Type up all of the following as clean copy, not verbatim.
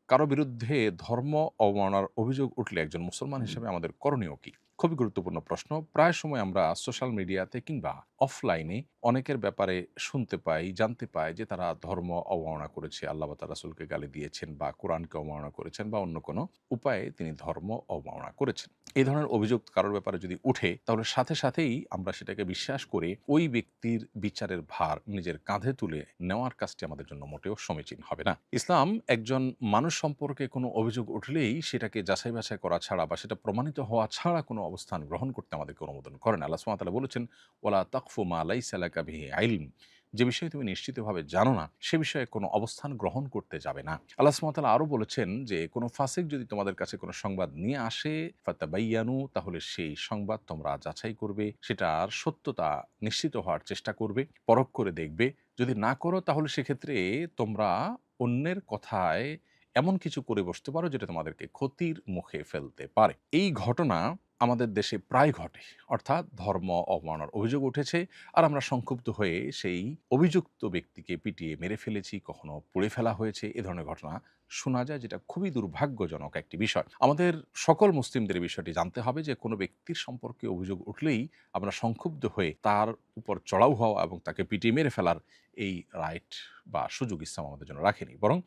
কারো বিরুদ্ধে ধর্ম অবমাননার অভিযোগ উঠলে একজন মুসলমান হিসেবে আমাদের করণীয় কি? খুবই গুরুত্বপূর্ণ প্রশ্ন। প্রায় সময় আমরা সোশ্যাল মিডিয়াতে কিংবা অফলাইনে অনেকের ব্যাপারে শুনতে পাই, জানতে পাই যে তারা ধর্ম অবমাননা করেছে, আল্লাহ বা তার রাসূলকে গালি দিয়েছেন বা কোরআনকে অবমাননা করেছেন বা অন্য কোনো উপায়ে তিনি ধর্ম অবমাননা করেছেন। এই ধরনের অভিযোগ কারোর ব্যাপারে যদি উঠে, তাহলে সাথে সাথেই আমরা সেটাকে বিশ্বাস করে ওই ব্যক্তির বিচারের ভার নিজের কাঁধে তুলে নেওয়ার কাজটি আমাদের জন্য মোটেও সমীচীন হবে না। ইসলাম একজন মানুষ সম্পর্কে কোনো অভিযোগ উঠলেই সেটাকে যাচাই বাছাই করা ছাড়া বা সেটা প্রমাণিত হওয়া ছাড়া কোনো অবস্থান গ্রহণ করতে আমাদেরকে অনুমোদন করেন। আল্লাহ সুবহানাহু ওয়া তাআলা বলেছেন, "ওয়ালা তাকফু মা লাইসা লাকা বিহি ইলম।" যে বিষয়ে তুমি নিশ্চিতভাবে জানো না, সে বিষয়ে কোনো অবস্থান গ্রহণ করতে যাবে না। আল্লাহ সুবহানাহু ওয়া তাআলা আরো বলেছেন যে, "কোনো ফাসিক যদি তোমাদের কাছে কোনো সংবাদ নিয়ে আসে, ফাতাবাইয়ানু, তাহলে সেই সংবাদ তোমরা যাচাই করবে, সেটার সত্যতা নিশ্চিত হওয়ার চেষ্টা করবে, পরখ করে দেখবে। যদি না করো তাহলে সেক্ষেত্রে তোমরা অন্যের কথায় এমন কিছু করে বসতে পারো যেটা তোমাদেরকে ক্ষতির মুখে ফেলতে পারে।" এই ঘটনা আমাদের দেশে প্রায় ঘটে। অর্থাৎ ধর্ম অবমাননার অভিযোগ উঠেছে আর আমরা সংক্ষুব্ধ হয়ে সেই অভিযুক্ত ব্যক্তিকে পিটিয়ে মেরে ফেলেছি, কখনো পুড়ে ফেলা হয়েছে। এ ধরনের ঘটনা শোনা যায়, যেটা খুবই দুর্ভাগ্যজনক একটি বিষয়। আমাদের সকল মুসলিমদের এই বিষয়টি জানতে হবে যে কোনো ব্যক্তির সম্পর্কে অভিযোগ উঠলেই আমরা সংক্ষুব্ধ হয়ে তার উপর চড়াও হওয়া এবং তাকে পিটিয়ে মেরে ফেলার এই রাইট বা সুযোগ ইসলাম আমাদের জন্য রাখেনি। বরং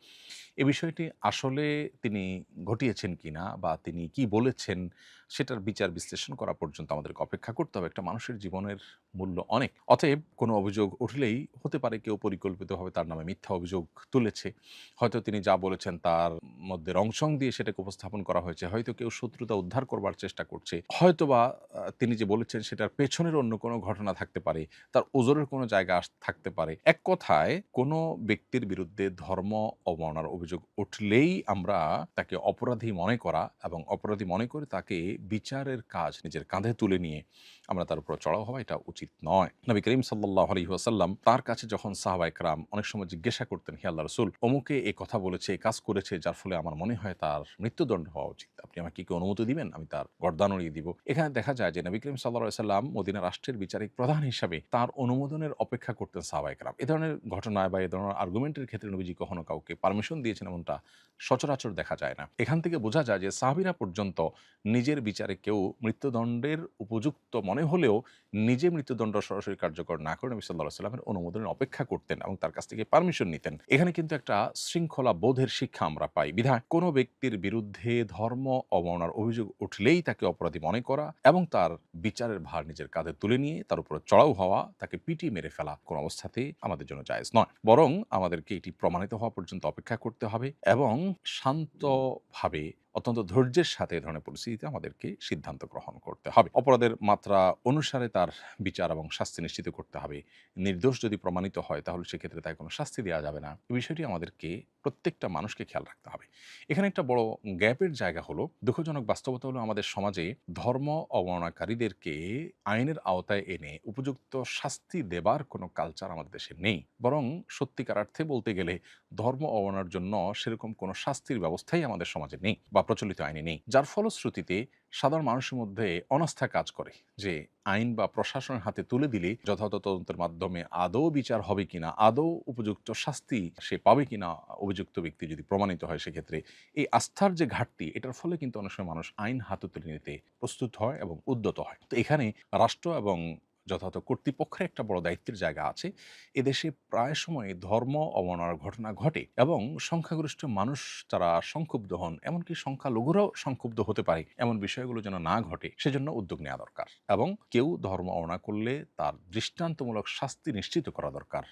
এ বিষয়টি আসলে তিনি ঘটিয়েছেন কিনা বা তিনি কি বলেছেন সেটার বিচার বিশ্লেষণ করা পর্যন্ত আমাদেরকে অপেক্ষা করতে হবে। একটা মানুষের জীবনের মূল্য অনেক। অতএব কোনো অভিযোগ উঠলেই হতে পারে কেউ পরিকল্পিতভাবে তার নামে মিথ্যা অভিযোগ তুলেছে। হয়তো তিনি যা বলেছেন তার মধ্যে রং-সং দিয়ে সেটাকে উপস্থাপন করা হয়েছে। হয়তো কেউ শত্রুতা উদ্ধার করবার চেষ্টা করছে। হয়তোবা তিনি যে বলেছেন সেটার পেছনের অন্য কোনো ঘটনা থাকতে পারে। তার ওজরের কোনো জায়গা থাকতে পারে। এক কথায় কোনো ব্যক্তির বিরুদ্ধে ধর্ম অবমাননার অভিযোগ উঠলেই আমরা তাকে অপরাধী মনে করা এবং অপরাধী মনে করে তাকে বিচারের কাজ নিজের কাঁধে তুলে নিয়ে আমরা তার উপর চড়াও হওয়া, এটা উচিত নয়। নবী করিম সাল্লাল্লাহু আলাইহি ওয়াসাল্লাম তার কাছে যখন সাহাবায়ে কেরাম অনেক সময় জিজ্ঞাসা করতেন, হে আল্লাহর রাসূল, অমুকে এই কথা বলেছে, এই কাজ করেছে, যার ফলে আমার মনে হয় তার মৃত্যুদণ্ড হওয়া উচিত। আপনি আমাকে কি অনুমতি দিবেন? আমি তার গর্দান উড়িয়ে দিব। এখানে দেখা যায় যে নবী করিম সাল্লাল্লাহু আলাইহি ওয়াসাল্লাম মদিনা রাষ্ট্রের বিচারিক প্রধান হিসাবে তার অনুমোদনের অপেক্ষা করতেন সাহাবায়ে কেরাম। এ ধরনের ঘটনায় বা এ ধরনের আর্গুমেন্টের ক্ষেত্রে নবীজি কখনো কাউকে পারমিশন দিয়েছেন এমনটা সচরাচর দেখা যায় না। এখান থেকে বোঝা যায় যে সাহাবীরা পর্যন্ত নিজের বিচারে কেউ মৃত্যুদণ্ডের উপযুক্ত মনে হলেও নিজে মৃত্যুদণ্ড সরাসরি কার্যকর না করে নবী সাল্লাল্লাহু আলাইহি ওয়াসাল্লামের অনুমোদনের অপেক্ষা করতেন এবং তার কাছ থেকে পারমিশন নিতেন। এখানে কিন্তু একটা শৃঙ্খলা বোধের শিক্ষা আমরা পাই। বিধায় কোনো ব্যক্তির বিরুদ্ধে ধর্ম অবমাননার অভিযোগ উঠলেই তাকে অপরাধী মনে করা এবং তার বিচারের ভার নিজের কাঁধে তুলে নিয়ে তার উপর চড়াও হওয়া, তাকে পিটিয়ে মেরে ফেলা কোনো অবস্থাতেই আমাদের জন্য জায়েজ নয়। বরং আমাদেরকে এটি প্রমাণিত হওয়া পর্যন্ত অপেক্ষা করতে হবে এবং শান্তভাবে অত্যন্ত ধৈর্যের সাথে এ ধরনের পরিস্থিতিতে আমাদেরকে সিদ্ধান্ত গ্রহণ করতে হবে। অপরাধের মাত্রা অনুসারে তার বিচার এবং শাস্তি নিশ্চিত করতে হবে। নির্দোষ যদি প্রমাণিত হয় তাহলে সেক্ষেত্রে তাকে কোনো শাস্তি দেওয়া যাবে না। এই বিষয়টি আমাদেরকে প্রত্যেকটা মানুষকে খেয়াল রাখতে হবে। এখানে একটা বড় গ্যাপের জায়গা হলো, দুঃখজনক বাস্তবতা হলো আমাদের সমাজে ধর্ম অবমাননাকারীদেরকে আইনের আওতায় এনে উপযুক্ত শাস্তি দেবার কোনো কালচার আমাদের দেশে নেই। বরং সত্যিকার অর্থে বলতে গেলে ধর্ম অবমাননার জন্য সেরকম কোনো শাস্তির ব্যবস্থাই আমাদের সমাজে নেই বা প্রচলিত আইনে নেই। যার ফলশ্রুতিতে সাধারণ মানুষের মধ্যে অনাস্থা কাজ করে যে আইন বা প্রশাসনের হাতে তুলে দিলে যথাযথ তদন্তের মাধ্যমে আদৌ বিচার হবে কিনা, আদৌ উপযুক্ত শাস্তি সে পাবে কিনা, অভিযুক্ত ব্যক্তি যদি প্রমাণিত হয় সেক্ষেত্রে এই আস্থার যে ঘাটতি, এটার ফলে কিন্তু অনেক সময় মানুষ আইন হাতে তুলে নিতে প্রস্তুত হয় এবং উদ্যত হয়। তো এখানে রাষ্ট্র এবং যথাযথ কর্তৃপক্ষের একটা বড় দায়িত্বের জায়গা আছে। এদেশে প্রায় সময় ধর্ম অবমাননার ঘটনা ঘটে এবং সংখ্যাগরিষ্ঠ মানুষ তারা সংক্ষুব্ধ হন, এমনকি সংখ্যালঘুরাও সংক্ষুব্ধ হতে পারে। এমন বিষয়গুলো যেন না ঘটে সেজন্য উদ্যোগ নেওয়া দরকার এবং কেউ ধর্ম অবমাননা করলে তার দৃষ্টান্তমূলক শাস্তি নিশ্চিত করা দরকার।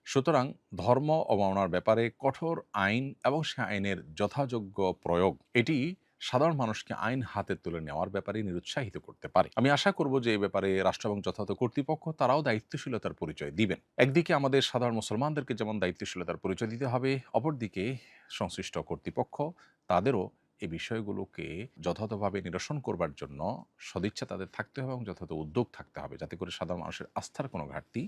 সুতরাং ধর্ম অবমাননার ব্যাপারে কঠোর আইন এবং সে আইনের যথাযোগ্য প্রয়োগ, এটি সাধারণ মানুষকে আইন হাতে তুলে নেওয়ার ব্যাপারে নিরুৎসাহিত করতে পারে। আমি আশা করব যে এই ব্যাপারে রাষ্ট্র এবং যথাযথ কর্তৃপক্ষ তারাও দায়িত্বশীলতার পরিচয় দিবেন। একদিকে আমাদের সাধারণ মুসলমানদেরকে যেমন দায়িত্বশীলতার পরিচয় দিতে হবে, অপরদিকে সংশ্লিষ্ট কর্তৃপক্ষ তাদেরও এই বিষয়গুলোকে যথাযথভাবে নিরসন করবার জন্য সদিচ্ছা তাদের থাকতে হবে এবং যথাযথ উদ্যোগ থাকতে হবে, যাতে করে সাধারণ মানুষের আস্থার কোনো ঘাটতি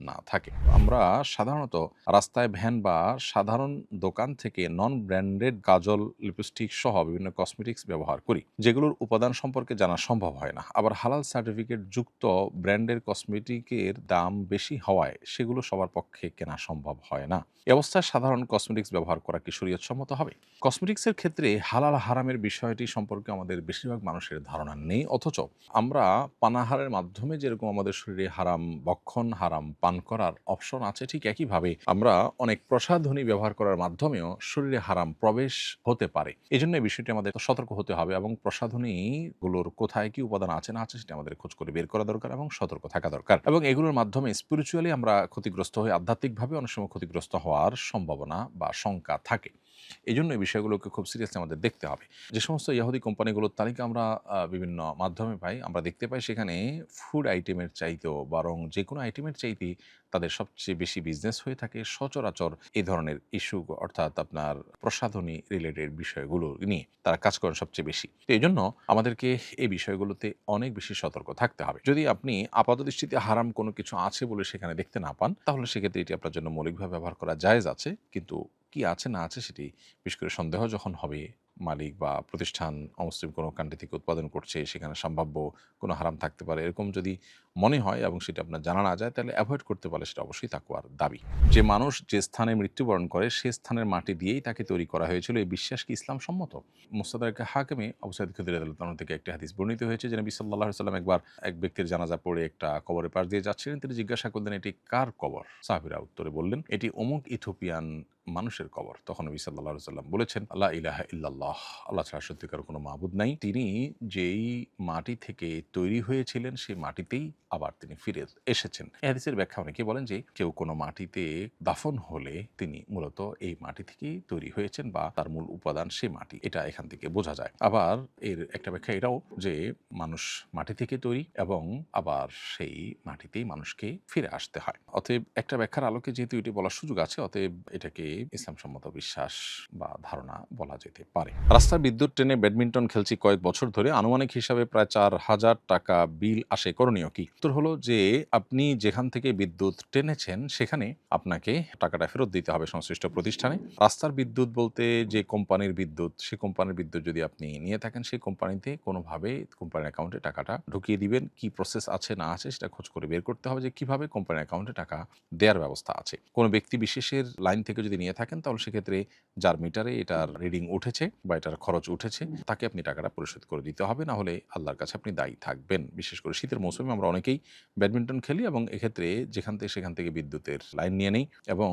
না থাকে। আমরা সাধারণত রাস্তায় ভ্যান বা সাধারণ দোকান থেকে নন ব্র্যান্ডেড কাজল, লিপস্টিক সহ বিভিন্ন কসমেটিক্স ব্যবহার করি, যেগুলোর উপাদান সম্পর্কে জানা সম্ভব হয় না। আবার হালাল সার্টিফিকেট যুক্ত ব্র্যান্ডের কসমেটিকের দাম বেশি হওয়ায় সেগুলো সবার পক্ষে কেনা সম্ভব হয় না। এ অবস্থায় সাধারণ কসমেটিক্স ব্যবহার করা কি শরীয়তসম্মত হবে? কসমেটিক্সের ক্ষেত্রে হালাল হারামের বিষয়টি সম্পর্কে আমাদের বেশিরভাগ মানুষের ধারণা নেই, অথচ আমরা পানাহারের মাধ্যমে যেরকম আমাদের শরীরে হারাম ভক্ষণ, হারাম পান করার অপশন আছে, ঠিক একইভাবে আমরা অনেক প্রসাধনী ব্যবহার করার মাধ্যমেও শরীরে হারাম প্রবেশ হতে পারে। এজন্য এই বিষয়টি আমাদের সতর্ক হতে হবে এবং প্রসাধনীগুলোর কোথায় কি উপাদান আছে না আছে সেটা আমাদের খোঁজ করে বের করা দরকার এবং সতর্ক থাকা দরকার। এবং এগুলোর মাধ্যমে স্পিরিচুয়ালি আমরা ক্ষতিগ্রস্ত হয়ে আধ্যাত্মিকভাবে অনেক সময় ক্ষতিগ্রস্ত হওয়ার সম্ভাবনা বা শঙ্কা থাকে। এজন্য এই বিষয়গুলোকে খুব সিরিয়াসলি আমাদের দেখতে হবে। যে সমস্ত ইহুদি কোম্পানিগুলোর তালিকা আমরা বিভিন্ন মাধ্যমে পাই, আমরা দেখতে পাই সেখানে ফুড আইটেমের চাইতেও বরং যেকোনো আইটেমের চাইতেই তাদের সবচেয়ে বেশি বিজনেস হয়ে থাকে সচরাচর এই ধরনের ইস্যু, অর্থাৎ আপনার প্রসাধনী রিলেটেড বিষয়গুলো নিয়ে তারা কাজ করেন সবচেয়ে বেশি। তো এইজন্য আমাদেরকে এই বিষয়গুলোতে অনেক বেশি সতর্ক থাকতে হবে। যদি আপনি আপাতদৃষ্টিতে হারাম কোনো কিছু আছে বলে সেখানে দেখতে না পান, তাহলে সেক্ষেত্রে এটি আপনার জন্য মৌলিকভাবে ব্যবহার করা জায়েজ আছে। কিন্তু কি আছে না আছে সেটি বিশেষ করে সন্দেহ যখন হবে, মালিক বা প্রতিষ্ঠান অমুসলিম কোনো কান্ট্রি থেকে উৎপাদন করছে, সেখানে সম্ভাব্য কোনো হারাম থাকতে পারে, এরকম যদি মনে হয় এবং সেটা আপনার জানা না যায়, তাহলে অ্যাভয়েড করতে পারলে সেটা অবশ্যই তাকওয়ার দাবি। যে মানুষ যে স্থানে মৃত্যুবরণ করে সে স্থানের মাটি দিয়েই তাকে তৈরি করা হয়েছিল, এই বিশ্বাস কি ইসলাম সম্মত? মুস্তাদরাক হাকিমে আবু সাঈদ খুদরি রাদিয়াল্লাহু আনহু থেকে একটি হাদিস বর্ণিত হয়েছে যে নবী সাল্লাল্লাহু আলাইহি ওয়াসাল্লাম একবার এক ব্যক্তির জানাজা পড়ে একটা কবরের পাশ দিয়ে যাচ্ছিলেন। তিনি জিজ্ঞাসা করলেন, এটি কার কবর? সাহাবীরা উত্তরে বললেন, এটি অমুক ইথিওপিয়ান মানুষের কবর। তখন নবী সাল্লাল্লাহু আলাইহি ওয়াসাল্লাম বলেছেন, লা ইলাহা ইল্লাল্লাহ, আল্লাহ ছাড়া সত্যিকার কোনো মাবুদ নাই। তিনি যেই মাটি থেকে তৈরি হয়েছিলেন সেই মাটিতেই আবার তিনি ফিরে এসেছেন। এই হাদিসের ব্যাখ্যা অনেকে বলেন যে কেউ কোনো মাটিতে দাফন হলে তিনি মূলত এই মাটি থেকেই তৈরি হয়েছেন বা তার মূল উপাদান সেই মাটি, এটা এখান থেকে বোঝা যায়। আবার এর একটা ব্যাখ্যা এটাও যে মানুষ মাটি থেকে তৈরি এবং আবার সেই মাটিতেই মানুষকে ফিরে আসতে হয়। অতএব একটা ব্যাখ্যার আলোকে যেহেতু এটি বলার সুযোগ আছে, অতএব এটাকে ইসলামসম্মত বিশ্বাস বা ধারণা বলা যেতে পারে। রাস্তার বিদ্যুৎ টেনে ব্যাডমিন্টন খেলছি কয়েক বছর ধরে, আনুমানিক হিসাবে প্রায় 4,000 টাকা বিল আসে, করণীয় কি? উত্তর হলো যে আপনি যেখান থেকে বিদ্যুৎ টেনেছেন সেখানে আপনাকে টাকাটা ফেরত দিতে হবে সংশ্লিষ্ট প্রতিষ্ঠানে। রাস্তার বিদ্যুৎ বলতে যে কোম্পানির বিদ্যুৎ, সেই কোম্পানির বিদ্যুৎ যদি আপনি নিয়ে থাকেন, সেই কোম্পানিতে কোনোভাবে কোম্পানির অ্যাকাউন্টে টাকাটা ঢুকিয়ে দিবেন। কি প্রসেস আছে না আছে সেটা খোঁজ করে বের করতে হবে যে কিভাবে কোম্পানির অ্যাকাউন্টে টাকা দেওয়ার ব্যবস্থা আছে। কোনো ব্যক্তি বিশেষের লাইন থেকে যদি নিয়ে থাকেন, তাহলে সেক্ষেত্রে যার মিটারে এটার রিডিং উঠেছে বা এটার খরচ উঠেছে তাকে আপনি টাকাটা পরিশোধ করে দিতে হবে, না হলে আল্লাহর কাছে আপনি দায়ী থাকবেন। বিশেষ করে শীতের মৌসুমে আমরা অনেকেই ব্যাডমিন্টন খেলি এবং এক্ষেত্রে যেখান থেকে সেখান থেকে বিদ্যুতের লাইন নিয়ে নেই এবং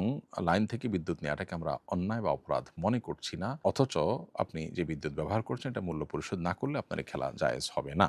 লাইন থেকে বিদ্যুৎ নেওয়াটাকে আমরা অন্যায় বা অপরাধ মনে করছি না, অথচ আপনি যে বিদ্যুৎ ব্যবহার করছেন এটা মূল্য পরিশোধ না করলে আপনার খেলা জায়েজ হবে না।